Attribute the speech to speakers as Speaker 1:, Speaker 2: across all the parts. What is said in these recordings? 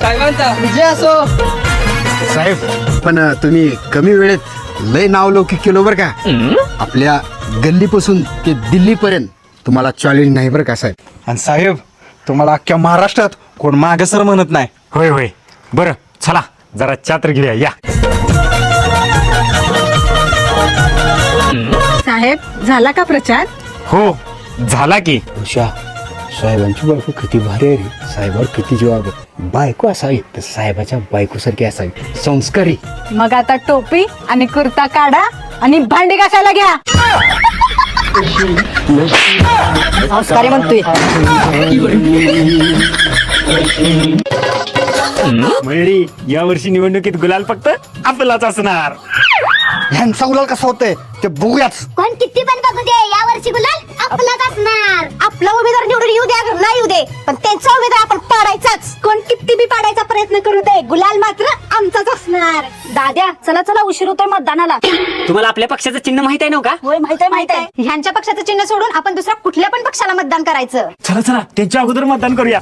Speaker 1: साहेबांचा विजय असो.
Speaker 2: साहेब पण तुम्ही कमी वेळेत लय नावलौकिक केलं बरं का. आपल्या गल्लीपासून ते दिल्लीपर्यंत तुम्हाला चॅलेंज नाही बरं का साहेब.
Speaker 3: आणि साहेब तुम्हाला अख्ख्या महाराष्ट्रात कोण मागसर म्हणत नाही.
Speaker 4: होय होय. बरं चला जरा चात्र घेऊया या.
Speaker 5: साहेब झाला का प्रचार?
Speaker 4: हो झाला की.
Speaker 2: उषा साहेबांची बायको किती भारी आहे रे. साहेबावर किती जबाब आहे. बायको असावी तर साहेबाच्या बायकोसारखी असावी, संस्कारी.
Speaker 5: मग आता टोपी आणि कुर्ता काढा आणि भांडी घासायला घ्या. संस्कारी म्हणतोय.
Speaker 4: मंडळी या वर्षी निवडणुकीत गुलाल फक्त आपलाच असणार.
Speaker 3: ह्यांचा गुलाल कसा होतंय ते बघूयाच.
Speaker 6: कोण किती पण बघू दे, या वर्षी गुलाल आपलाच असणार. आपला उमेदवार निवडून येऊ दे अगर नाही येऊ दे, पण त्यांचा उमेदवार आपण पाडायचाच. कोण किती बी पाडायचा प्रयत्न करू दे, गुलाल मात्र आमचाच असणार. दाद्या चला चला, उशीर होतोय मतदानाला.
Speaker 1: तुम्हाला आपल्या पक्षाचं चिन्ह माहित आहे नव्ह का?
Speaker 6: होय माहित आहे. ह्यांच्या पक्षाचं चिन्ह सोडून आपण दुसऱ्या कुठल्या पण पक्षाला मतदान करायचं.
Speaker 4: चला चला त्यांच्या अगोदर मतदान करूया.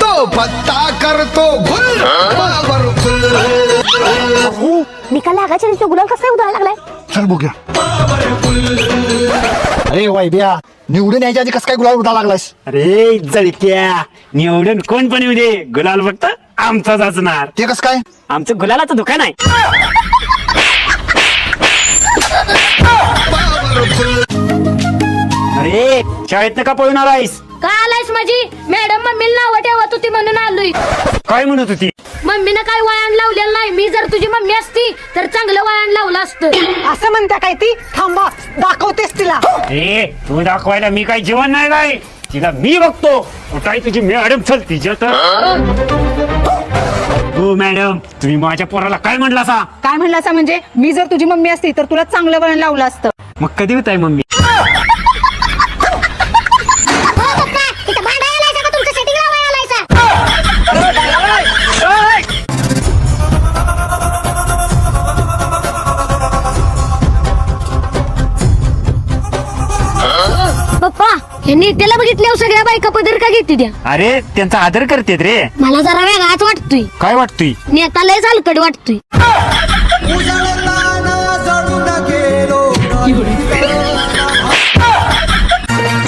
Speaker 2: तो पत्ता करतो गुल
Speaker 6: निकाल लागायच्या दिवशी गुलाल कसा उधळायला लागलाय.
Speaker 3: चल बघूया. अरे वैद्या निवडून यायच्या आधी कसं काय गुलाल उडा लागलायस.
Speaker 4: अरे जळक्या निवडून कोण पण येऊ दे, गुलाल फक्त आमचाच असणार.
Speaker 3: ते कसं काय.
Speaker 1: आमचं गुलालाचं दुकान आहे.
Speaker 4: अरे शाळेत का पळून आलायस.
Speaker 6: का आलायस माझी मॅडम मम्मीला नाव ठेवत होती म्हणून आलोय.
Speaker 4: काय म्हणत होती.
Speaker 6: मम्मीनं काय वळण लावलेलं नाही. मी जर तुझी मम्मी असती तर चांगलं वळण लावलं असतं.
Speaker 5: असं म्हणता काय ती? थांबा दाखवतेस तिला.
Speaker 4: ए तू दाखवायला मी काही जेवण नाही काय. तिला मी बघतो. काय तुझी मॅडम चल तिच्या तर. हो मॅडम तुम्ही माझ्या पोराला काय म्हणला सा.
Speaker 5: काय म्हणलं असं म्हणजे? मी जर तुझी मम्मी असती तर तुला चांगलं वळण लावलं असतं.
Speaker 4: मग कधी होत आहे मम्मी.
Speaker 6: पप्पा हे नेत्याला बघितल्या सगळ्या बायका पदर का घेते द्या.
Speaker 4: अरे त्यांचा आदर करतेत रे.
Speaker 6: मला जरा वेगळाच वाटतोय.
Speaker 4: काय वाटतोय.
Speaker 6: नेता लय हलकट वाटतोय.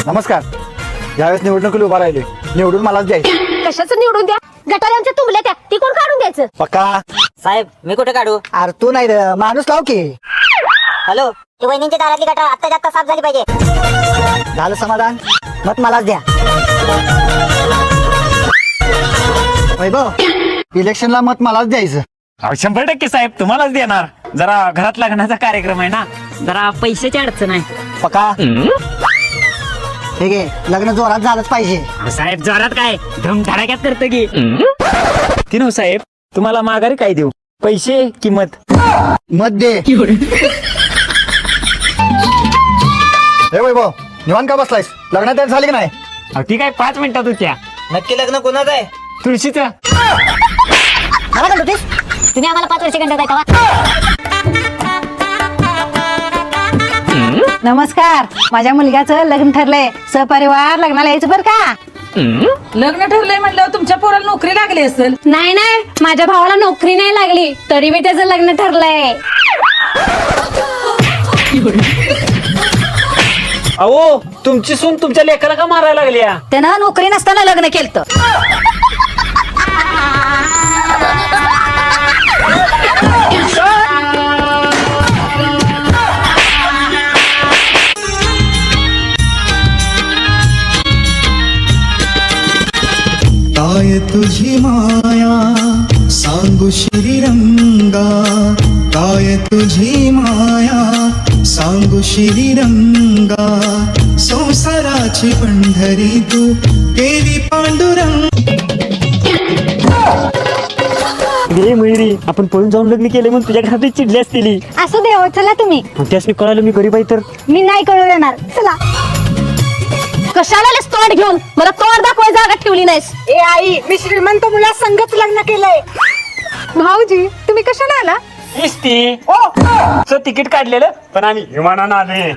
Speaker 3: नमस्कार. यावेळेस निवडणुकीला उभा राहिले, निवडून मलाच द्यायचं.
Speaker 6: कशाचं निवडून द्या. गटारी आमच्या तुंबल्या त्या, ती कोण काढून द्यायचं.
Speaker 3: पक्का.
Speaker 1: साहेब मी कुठे काढू.
Speaker 3: अरे तू नाही रे, माणूस लाव की.
Speaker 1: हॅलो.
Speaker 6: ती वहिनींच्या दारातली गटार आत्ता जास्त साफ झाली पाहिजे.
Speaker 3: झालं समाधान. मत मलाच द्या. वैभव इलेक्शनला मत मलाच द्यायचं.
Speaker 4: 100% साहेब तुम्हालाच देणार. जरा घरात लग्नाचा कार्यक्रम आहे ना.
Speaker 1: जरा पैशाची अडचण आहे.
Speaker 3: पक्का. हे घे, लग्न जोरात झालंच पाहिजे.
Speaker 4: अहो, साहेब जोरात काय धडक्यात करत की. तिनो साहेब तुम्हाला माघारी काय देऊ. पैसे किंमत.
Speaker 3: मत दे. हे वैभव निवांत का बसलायस. लग्नात तयार झाली की नाही.
Speaker 4: अहो, ती काय 5 मिनिटात होत्या.
Speaker 1: नक्की लग्न कोणाचं आहे.
Speaker 4: तुळशीचं.
Speaker 6: मला काय होतीस. तुम्ही आम्हाला 5 वर्ष गंडा का.
Speaker 5: नमस्कार. माझ्या मुलग्याचं लग्न ठरलंय. सपरिवार लग्नाला यायचं बरं का. लग्न ठरलंय म्हणल्यावर तुमच्या पोराला नोकरी लागली असेल.
Speaker 6: नाही नाही माझ्या भावाला नोकरी नाही लागली तरी मी त्याचं लग्न ठरलंय.
Speaker 4: अहो तुमची सून तुमच्या लेकाला का मारायला लागली.
Speaker 5: त्यानं नोकरी नसताना लग्न केलं.
Speaker 7: काय तुझी माया सांगू श्रीरंगा. काय तुझी माया सांगू श्रीरंगा. संसाराची पंढरी तू केली पांडुरंग.
Speaker 4: मयुरी आपण पळून जाऊन लग्न केले म्हणून तुझ्या घरात चिडली असतील.
Speaker 6: असं देव चला तुम्ही.
Speaker 4: त्यासनी कळालं मी गरीब आहे तर.
Speaker 6: मी नाही कळू देणार. चला. कशाला आलेस तोंड घेऊन. मला तोंड दाखवाय जागा ठेवली नाहीस.
Speaker 5: ए आई मी श्रीमंत मुला संगच लग्न केलंय. भाऊजी तुम्ही कशाला आला.
Speaker 4: तिकीट काढलेलं पण आम्ही विमानानं आले.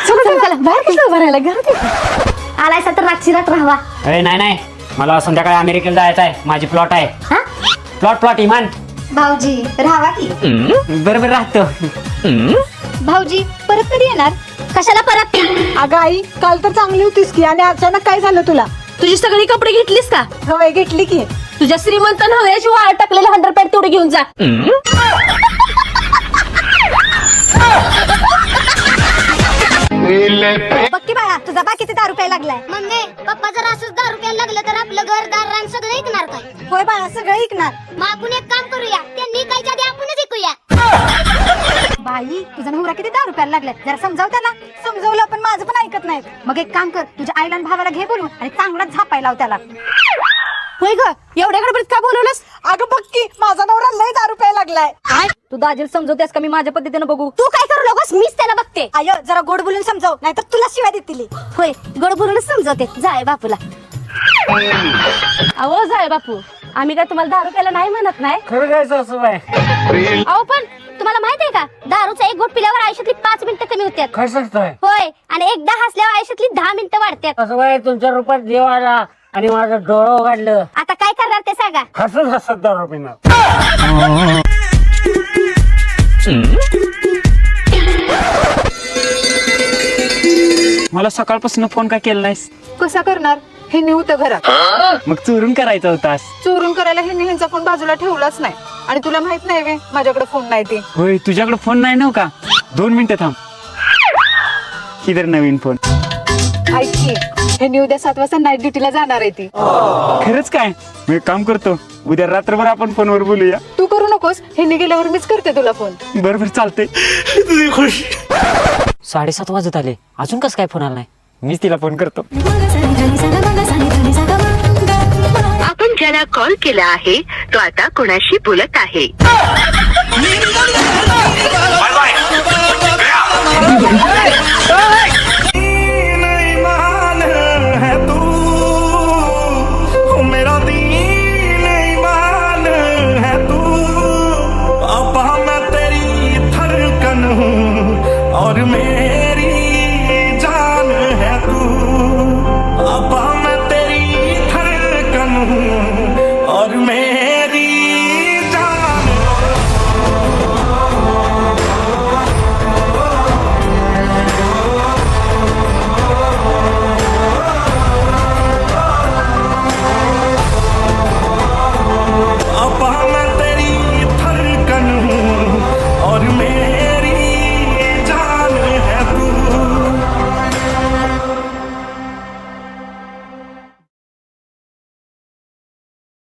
Speaker 6: चला चला चला बाहेर कसं भरायला घरात आलायसा तर रातची रात राहावा.
Speaker 4: अरे नाही नाही मला संध्याकाळी अमेरिकेला जायचं आहे, माझी प्लॉट आहे.
Speaker 6: हा?
Speaker 4: प्लॉट इमान.
Speaker 6: भाऊजी राहावा की.
Speaker 4: बरोबर राहतो.
Speaker 6: भाऊजी परत कधी येणार? कशाला परत?
Speaker 5: अगं आई, काल तर चांगली होतीस की आणि अचानक काय झालं तुला?
Speaker 6: तुझी सगळी कपडे घेतलीस का?
Speaker 5: होय घेतली की.
Speaker 6: तुझ्या श्रीमंत नवऱ्याची वाळ टाकलेले 100 पॅड तेवढे घेऊन जा. बक्की बाळा, तुझा बा किती दारू प्यायला लागलाय?
Speaker 8: मम्मी पप्पा जर असंच 10 रुपयाला लागलं तर आपलं घर दार रान सगळं ऐकणार काय?
Speaker 6: होय बाळा, सगळं ऐकणार.
Speaker 8: मग आपण एक काम करूया, त्यांनी कायच्या आधी आपणच ऐकूया.
Speaker 6: बाई, तुझा नवरा किती दारू प्यायला लागलाय, जरा समजाव त्याला.
Speaker 5: समजवलं पण माझं पण ऐकत नाही.
Speaker 6: मग एक काम कर, तुझ्या आईला आणि भावाला घे बोलून आणि चांगला झापायला लाव त्याला. होय ग, एवढ्या गडबडीत का बोलवलंस?
Speaker 5: अगं बघ की, माझा नवरा लय दारू प्यायला लागलाय.
Speaker 6: तू दाजीला समजवतेस का मी माझ्या पद्धतीने बघू? तू काय करू नकोस, मीच त्याला बघते.
Speaker 5: आय जरा गोड बोलून समजाव, नाहीतर तुला शिवाय देतील.
Speaker 6: होय, गोड बोलूनच समजवते. जाय बापूला. अहो जाय बापू, आम्ही काय तुम्हाला दारू प्यायला नाही म्हणत नाही.
Speaker 4: खरं जायचं असं बाय.
Speaker 6: अहो पण तुम्हाला माहित आहे का, दारूचा एक घोट पिल्यावर आयुष्यातली 5 मिनिटं कमी होतात.
Speaker 4: काय सांगताय?
Speaker 6: होय, आणि एकदा हसल्यावर आयुष्यातली 10 मिनिटं वाढतात.
Speaker 4: असं बाय, तुमच्या रूपात देव आला आणि माझं डोळं उघडलं.
Speaker 6: आता काय करणार ते सांगा.
Speaker 4: हसत हसत दारू पिणार. मला सकाळपासून फोन का केला नाहीस?
Speaker 5: कसा करणार? हे नव्हतं घरात.
Speaker 4: मग चोरून करायचा होतास.
Speaker 5: चोरून करायला हे ह्यांचा फोन बाजूला ठेवलाच नाही. आणि तुला माहित नाही वे, माझ्याकडे फोन नाही ते.
Speaker 4: होय, तुझ्याकडे फोन नाही नव्ह का? 2 मिनिटं थांब. किधर नवीन फोन.
Speaker 5: ऐक की, हे उद्या 7 वाजता नाईट ड्युटीला जाणार आहे ती.
Speaker 4: खरंच काय? मी एक काम करतो, उद्या रात्रभर आपण फोनवर बोलूया.
Speaker 5: तू करू नकोस, हे गेल्यावर मीच करते तुला फोन.
Speaker 4: बरोबर चालते. 7:30 वाजत आले, अजून कस काय फोन आला नाही? मीच तिला फोन करतो.
Speaker 9: आपण ज्याला कॉल केला आहे तो आता कोणाशी बोलत आहे.
Speaker 7: Bye bye.